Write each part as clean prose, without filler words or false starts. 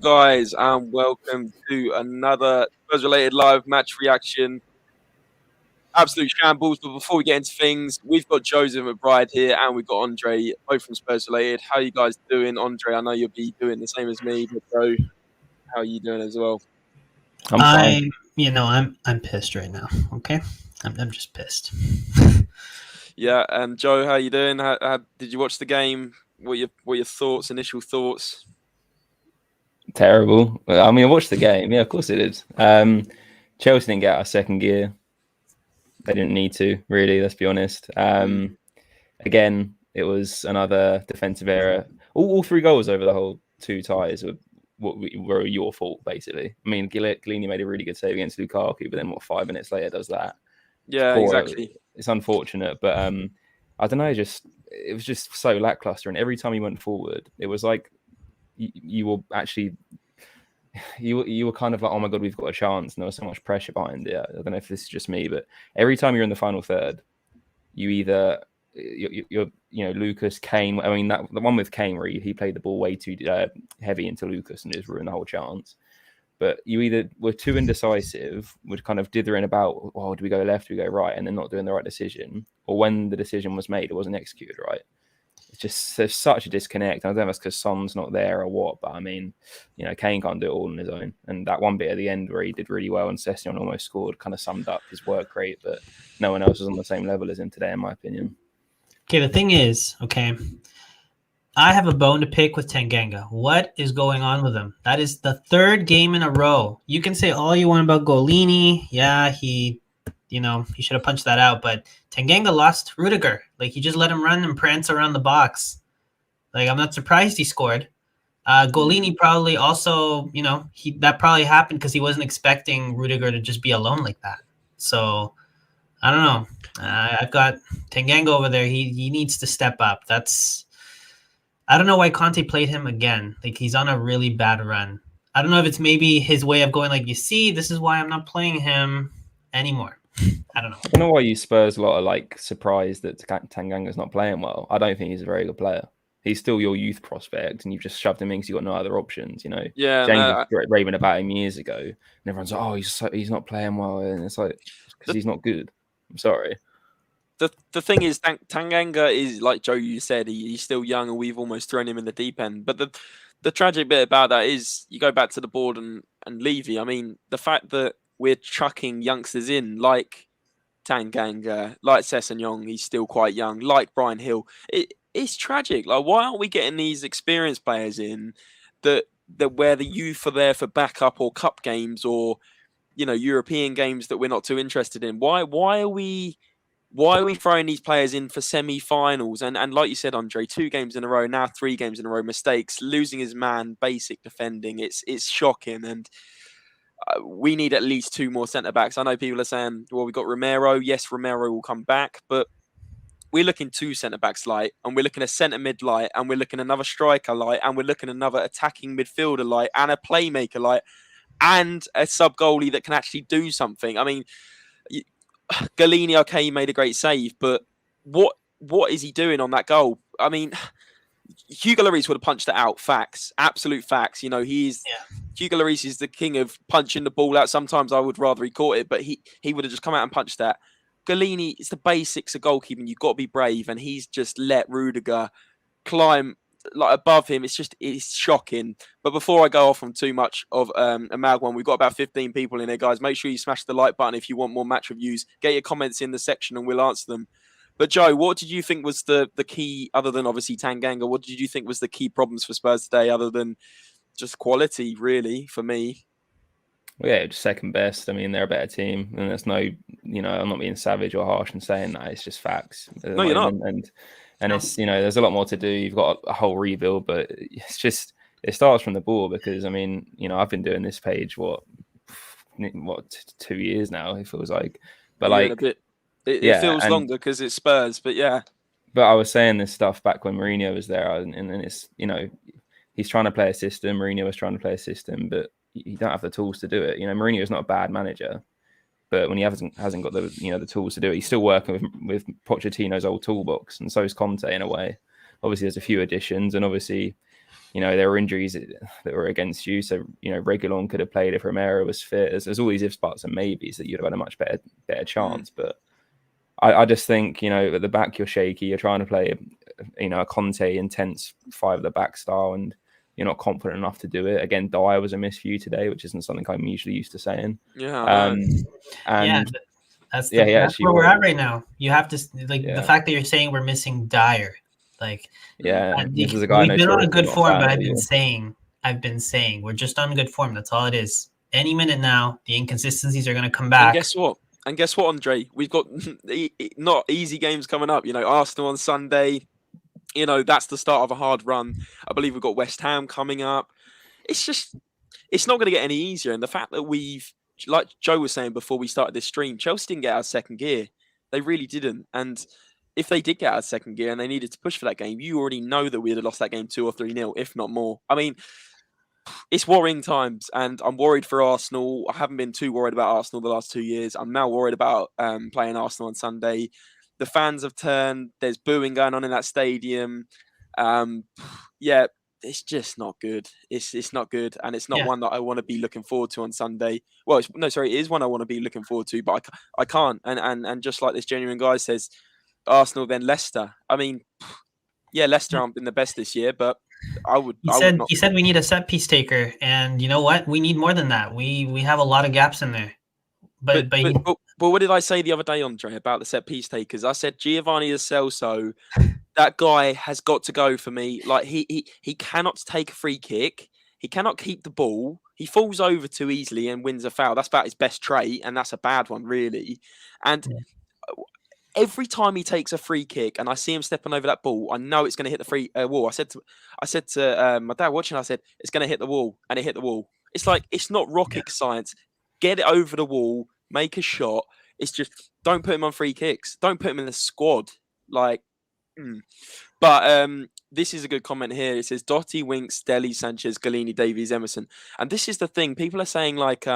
guys, and welcome to another Spurs-related live match reaction. Absolute shambles, but before we get into things, we've got Joseph McBride here, and we've got Andre, both from Spurs-related. How are you guys doing? Andre, I know you'll be doing the same as me, but Joe, how are you doing as well? I'm fine. I'm pissed right now. Okay, I'm just pissed. Yeah, Joe, how are you doing? How did you watch the game? What are your thoughts? Initial thoughts? Terrible. I mean, I watched the game. Yeah, of course it is. Chelsea didn't get out of second gear. They didn't need to, really. Let's be honest. Again, it was another defensive error. All three goals over the whole two ties were your fault, basically. I mean, Galini made a really good save against Lukaku, but then 5 minutes later does that? Yeah, exactly. It's unfortunate, but I don't know. It was just so lackluster, and every time he went forward, it was like you were actually. You were kind of like, oh my god, we've got a chance, and there was so much pressure behind it. I don't know if this is just me, but every time you're in the final third, you're Lucas, Kane. I mean, the one with Kane where he played the ball way too heavy into Lucas and just ruined the whole chance. But you either were too indecisive, would kind of dithering about, oh, do we go left, do we go right, and then not doing the right decision, or when the decision was made, it wasn't executed right. It's just there's such a disconnect. I don't know if it's because Son's not there or what, but I mean, Kane can't do it all on his own. And that one bit at the end where he did really well and Sessegnon almost scored kind of summed up his work rate, but no one else was on the same level as him today, in my opinion. Okay, the thing is, I have a bone to pick with Tanganga. What is going on with him? That is the third game in a row. You can say all you want about Golini. Yeah, he should have punched that out, but Tanganga lost Rudiger. Like, he just let him run and prance around the box. Like, I'm not surprised he scored. Golini probably also, that probably happened because he wasn't expecting Rudiger to just be alone like that. So, I don't know. I've got Tanganga over there. He needs to step up. I don't know why Conte played him again. Like, he's on a really bad run. I don't know if it's maybe his way of going like, you see, this is why I'm not playing him anymore. I don't know. I don't know why you Spurs a lot are surprised that Tanganga's not playing well. I don't think he's a very good player. He's still your youth prospect, and you've just shoved him in because you've got no other options. Yeah, James was raving about him years ago, and everyone's like, "Oh, he's not playing well," and it's like because he's not good. I'm sorry. The thing is, Tanganga is, like Joe, you said, he's still young, and we've almost thrown him in the deep end. But the tragic bit about that is, you go back to the board and Levy. I mean, the fact that we're chucking youngsters in like Tanganga, like Sessegnon, he's still quite young, like Brian Hill. It's tragic. Like, why aren't we getting these experienced players in that where the youth are there for backup or cup games or European games that we're not too interested in? Why are we throwing these players in for semi-finals? And like you said, Andre, 2 games in a row, now 3 games in a row, mistakes, losing his man, basic defending. It's shocking, and we need at least 2 more centre-backs. I know people are saying, well, we've got Romero. Yes, Romero will come back, but we're looking 2 centre-backs light, and we're looking a centre-mid light, and we're looking another striker light, and we're looking another attacking midfielder light, and a playmaker light, and a sub-goalie that can actually do something. I mean, Galini, okay, he made a great save, but what is he doing on that goal? I mean, Hugo Lloris would have punched it out. Facts, absolute facts. Hugo Lloris is the king of punching the ball out. Sometimes I would rather he caught it, but he would have just come out and punched that. Galini, it's the basics of goalkeeping. You've got to be brave, and he's just let Rudiger climb above him. It's shocking. But before I go off on too much of a mad one, we've got about 15 people in here, guys. Make sure you smash the like button if you want more match reviews. Get your comments in the section and we'll answer them. But Joe, what did you think was the key, other than obviously Tanganga, what did you think was the key problems for Spurs today, other than just quality, really, for me? Well, yeah, just second best. I mean, they're a better team, and there's no, I'm not being savage or harsh in saying that. It's just facts. No, you're not. And it's, there's a lot more to do. You've got a whole rebuild, but it's just, it starts from the ball because, I mean, I've been doing this page, 2 years now, it feels like. But it feels longer because it's Spurs, but yeah. But I was saying this stuff back when Mourinho was there, and it's, he's trying to play a system. Mourinho was trying to play a system, but you don't have the tools to do it. Mourinho is not a bad manager, but when he hasn't got the the tools to do it, he's still working with Pochettino's old toolbox, and so is Conte in a way. Obviously, there's a few additions, and obviously there were injuries that were against you. So, Reguilon could have played if Romero was fit. There's all these ifs, buts, and maybes that you'd have had a much better chance. But I just think, at the back, you're shaky. You're trying to play, a Conte intense 5 at the back style, and you're not confident enough to do it. Again, Dyer was a miss for you today, which isn't something I'm usually used to saying. Yeah. And that's where we're at right now. You have to the fact that you're saying we're missing Dyer. This is a guy we've been on a good form, but I've been saying we're just on good form. That's all it is. Any minute now, the inconsistencies are going to come back. And guess what, Andre? We've got not easy games coming up. Arsenal on Sunday. That's the start of a hard run. I believe we've got West Ham coming up. It's not going to get any easier. And the fact that like Joe was saying before we started this stream, Chelsea didn't get out of second gear. They really didn't. And if they did get out of second gear and they needed to push for that game, you already know that we'd have lost that game 2 or 3-0, if not more. I mean, it's worrying times, and I'm worried for Arsenal. I haven't been too worried about Arsenal the last 2 years. I'm now worried about playing Arsenal on Sunday. The fans have turned. There's booing going on in that stadium. It's just not good. It's not good, and it's not one that I want to be looking forward to on Sunday. Well, it is one I want to be looking forward to, but I can't. And just like this genuine guy says, Arsenal then Leicester. I mean, Leicester aren't been the best this year, but He said we need a set piece taker, and you know what? We need more than that. We have a lot of gaps in there. But what did I say the other day, Andre, about the set piece takers? I said Giovanni Lo Celso, that guy has got to go for me. Like he cannot take a free kick. He cannot keep the ball. He falls over too easily and wins a foul. That's about his best trait, and that's a bad one, really. And every time he takes a free kick and I see him stepping over that ball, I know it's going to hit the free wall. I said to my dad watching, I said, it's going to hit the wall, and it hit the wall. It's like, it's not rocket science. Get it over the wall, make a shot. It's just, don't put him on free kicks. Don't put him in the squad. But this is a good comment here. It says, Dotti, Winks, Dele, Sanchez, Galini, Davies, Emerson. And this is the thing. People are saying lots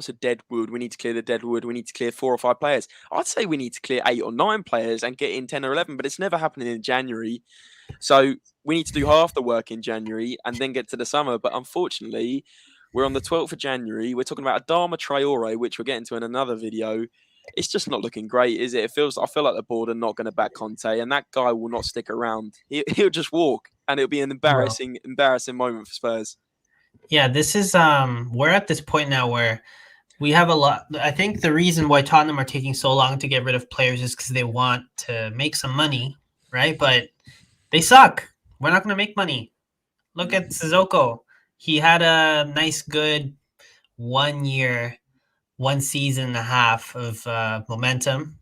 of dead wood. We need to clear the dead wood. We need to clear 4 or 5 players. I'd say we need to clear 8 or 9 players and get in 10 or 11, but it's never happening in January. So we need to do half the work in January and then get to the summer. But unfortunately, we're on the 12th of January. We're talking about Adama Traore, which we'll get into in another video. It's just not looking great, is it? I feel like the board are not going to back Conte, and that guy will not stick around. He'll just walk, and it'll be an embarrassing moment for Spurs. Yeah, this is we're at this point now where we have a lot. I think the reason why Tottenham are taking so long to get rid of players is because they want to make some money, right? But they suck. We're not going to make money. Look at Sissoko. He had a nice, good 1 year, 1 season and a half of momentum.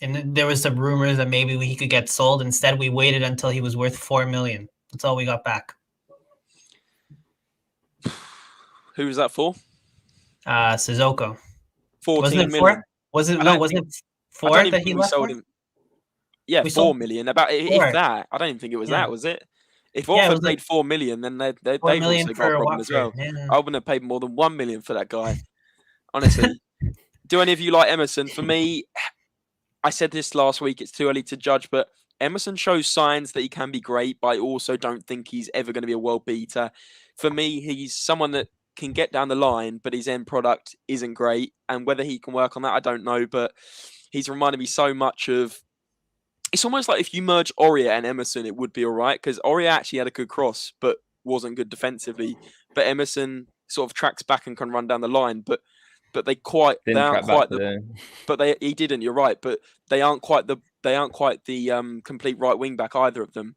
And there was some rumors that maybe he could get sold. Instead, we waited until he was worth 4 million. That's all we got back. Who was that for? Sissoko. 14 million. Was it 4 that he left for? Him. Yeah, 4 million. If that. I don't even think it was that, was it? If Watford paid 4 million, then they've also got a problem as well. Yeah. I wouldn't have paid more than 1 million for that guy. Honestly. Do any of you like Emerson? For me, I said this last week, it's too early to judge, but Emerson shows signs that he can be great, but I also don't think he's ever going to be a world beater. For me, he's someone that can get down the line, but his end product isn't great. And whether he can work on that, I don't know. But he's reminded me so much of... It's almost like if you merge Aurier and Emerson, it would be all right, because Aurier actually had a good cross, but wasn't good defensively. But Emerson sort of tracks back and can run down the line. But he didn't. You're right, but they aren't quite the complete right wing back, either of them.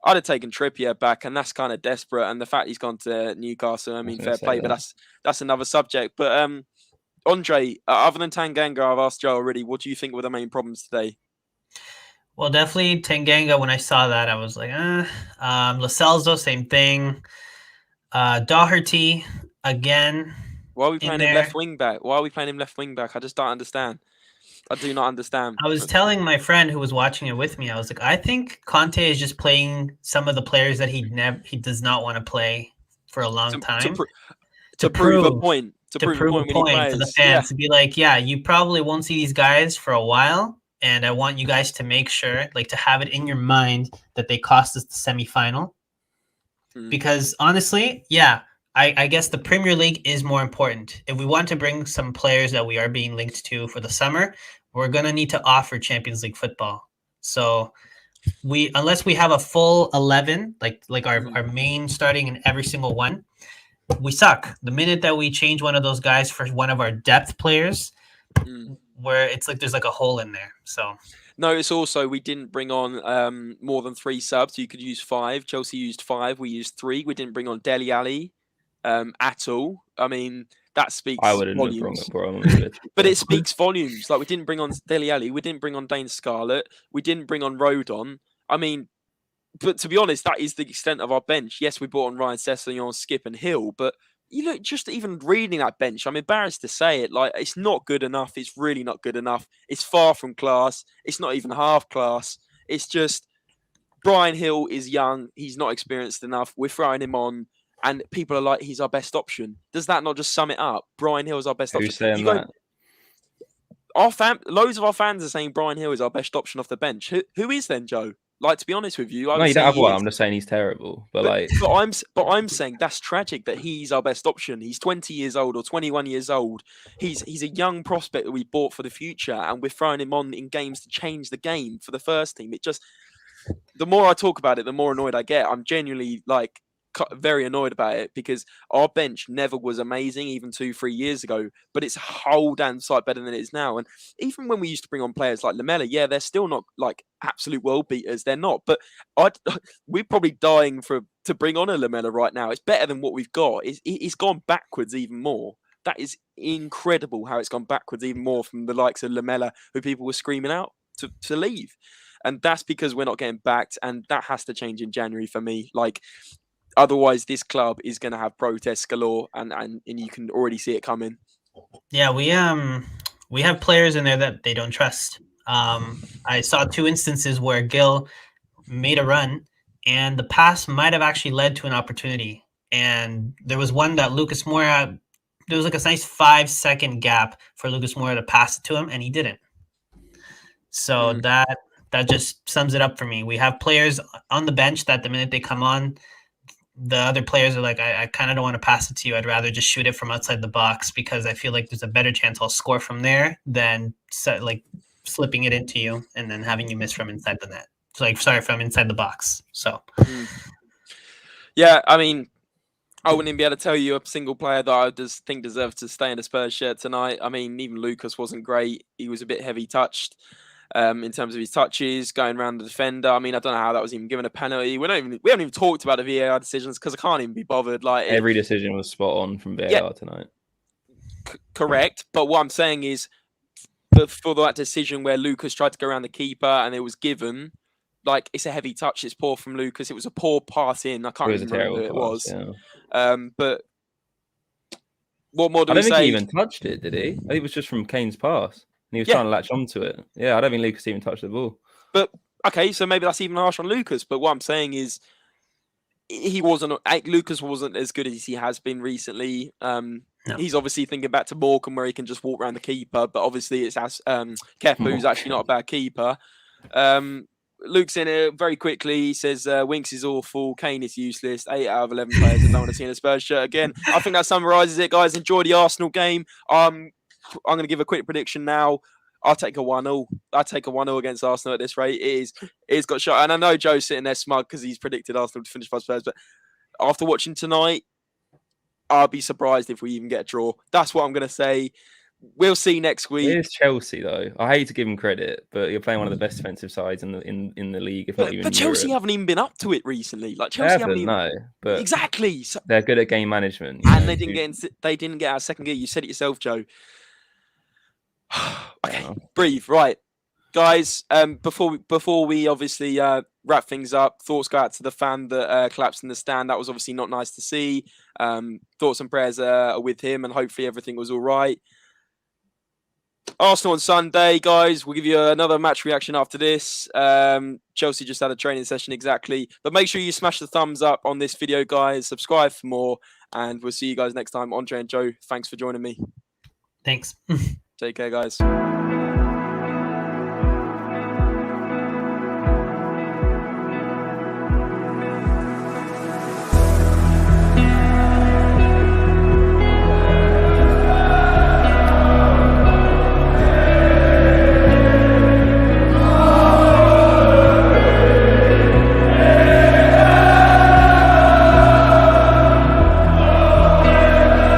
I'd have taken Trippier back, and that's kind of desperate. And the fact he's gone to Newcastle, I mean, fair play, but that's another subject. But Andre, other than Tanganga, I've asked Joe already. What do you think were the main problems today? Well, definitely Tanganga. When I saw that, I was like, Lo Celso, same thing. Doherty again. Why are we playing him left wing back? I just don't understand. I do not understand. I was telling my friend who was watching it with me, I was like, I think Conte is just playing some of the players that he does not want to play for a long time. To prove a point. To prove a point to the fans. To be like, you probably won't see these guys for a while. And I want you guys to make sure, to have it in your mind that they cost us the semifinal. Because honestly, yeah, I guess the Premier League is more important. If we want to bring some players that we are being linked to for the summer, we're gonna need to offer Champions League football. So unless we have a full 11, like our main starting in every single one, we suck. The minute that we change one of those guys for one of our depth players, where it's like there's like a hole in there. So notice also we didn't bring on more than 3 subs. You could use 5. Chelsea used 5. We used 3. We didn't bring on Dele Alli at all. I mean, that speaks I wouldn't volumes. have brought him. But it speaks volumes. Like, we didn't bring on Dele Alli. We didn't bring on Dane Scarlett. We didn't bring on Rodon. I mean, but to be honest, that is the extent of our bench. Yes, we brought on Ryan Sessegnon, Skip and Hill, but you look, just even reading that bench, I'm embarrassed to say it. Like, it's not good enough. It's really not good enough. It's far from class. It's not even half class. It's just Brian Hill is young. He's not experienced enough. We're throwing him on, and people are like, he's our best option. Does that not just sum it up? Brian Hill is our best option. Who's saying that? Loads of our fans are saying Brian Hill is our best option off the bench. Who is then, Joe? Like, to be honest with you, No, you don't have one. I'm just saying he's terrible. But I'm saying that's tragic that he's our best option. He's 20 years old or 21 years old. He's a young prospect that we bought for the future, and we're throwing him on in games to change the game for the first team. It just, the more I talk about it, the more annoyed I get. I'm genuinely like very annoyed about it, because our bench never was amazing even 2-3 years ago, but it's a whole damn sight better than it is now. And even when we used to bring on players like Lamela, yeah, they're still not like absolute world beaters. They're not, but we're probably dying to bring on a Lamela right now. It's better than what we've got. It's gone backwards even more. That is incredible how it's gone backwards even more from the likes of Lamela, who people were screaming out to leave. And that's because we're not getting backed, and that has to change in January for me. Like, otherwise, this club is going to have protests galore, and you can already see it coming. Yeah, we have players in there that they don't trust. I saw 2 instances where Gil made a run, and the pass might have actually led to an opportunity. And there was one that Lucas Moura, there was like a nice 5-second gap for Lucas Moura to pass it to him, and he didn't. So that just sums it up for me. We have players on the bench that the minute they come on, the other players are like, I kind of don't want to pass it to you. I'd rather just shoot it from outside the box, because I feel like there's a better chance I'll score from there than like slipping it into you and then having you miss from inside the net. From inside the box. So, yeah, I mean, I wouldn't even be able to tell you a single player that I just think deserves to stay in a Spurs shirt tonight. I mean, even Lucas wasn't great. He was a bit heavy touched. In terms of his touches, going around the defender. I mean, I don't know how that was even given a penalty. We haven't even talked about the VAR decisions, because I can't even be bothered. Like, every decision was spot on from VAR tonight. Correct, but what I'm saying is, for that decision where Lucas tried to go around the keeper and it was given, like, it's a heavy touch. It's poor from Lucas. It was a poor pass in. I can't even remember who it was. Yeah. But what more do we say? I don't think he even touched it, did he? I think it was just from Kane's pass. And he was trying to latch onto it. Yeah, I don't think Lucas even touched the ball. But, okay, so maybe that's even harsh on Lucas. But what I'm saying is, Lucas wasn't as good as he has been recently. No. He's obviously thinking back to Morecambe, where he can just walk around the keeper. But obviously it's Kepa, who's actually not a bad keeper. Luke's in it very quickly. He says Winks is awful, Kane is useless. 8 out of 11 players that don't want to see in a Spurs shirt again. I think that summarises it, guys. Enjoy the Arsenal game. I'm going to give a quick prediction now. I'll take a 1-0. I'll take a 1-0 against Arsenal at this rate. It's got shot. And I know Joe's sitting there smug because he's predicted Arsenal to finish by Spurs. But after watching tonight, I'll be surprised if we even get a draw. That's what I'm going to say. We'll see next week. It is Chelsea, though. I hate to give them credit, but you're playing one of the best defensive sides in the league, if not even. But Chelsea haven't even been up to it recently. Like, Chelsea haven't even. No, but exactly. So, they're good at game management, and they didn't get out of second gear. You said it yourself, Joe. Okay, breathe. Right, guys. Before we obviously wrap things up, thoughts go out to the fan that collapsed in the stand. That was obviously not nice to see. Thoughts and prayers are with him, and hopefully everything was all right. Arsenal on Sunday, guys. We'll give you another match reaction after this. Chelsea just had a training session, exactly. But make sure you smash the thumbs up on this video, guys. Subscribe for more, and we'll see you guys next time. Andre and Joe, thanks for joining me. Thanks. Take care, guys.